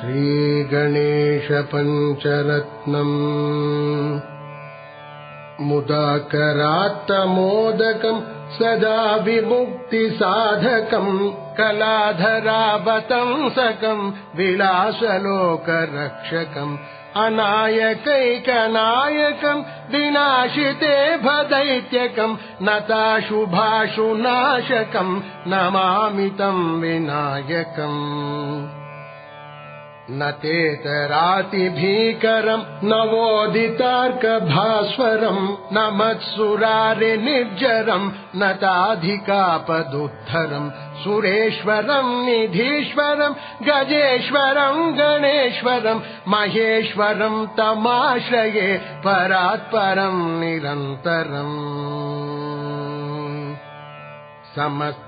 श्रीगणेश पञ्चरत्नम् मुदाकरात्तमोदकम् सदा विमुक्तिसाधकम् कलाधरावतंसकम् विलासलोकरक्षकम् अनायकैकनायकम् विनाशिते भदैत्यकम् नताशुभाशुनाशकम् नमामि तम् विनायकम् न तेतरातिभीकरम् नवोदितार्कभास्वरम् न मत्सुरारिनिर्जरम् न ताधिकापदुद्धरम् सुरेश्वरम् निधीश्वरम् गजेश्वरम् गणेश्वरम् महेश्वरम् तमाश्रये परात्परम् निरन्तरम् समस्तलोकशङ्करम्